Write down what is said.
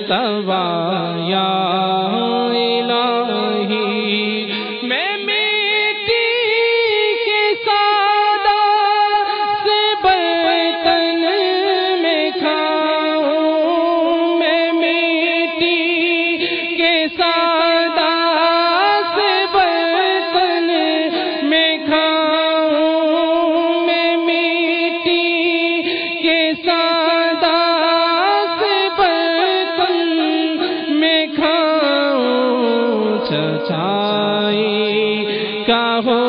سوایا الہی میں مٹی کے سادہ سے برتن میں کھاؤں میں مٹی کے سادہ سے برتن میں کھاؤں میں مٹی کے سادہ سے برتن میں کھاؤں چچائی کا ہو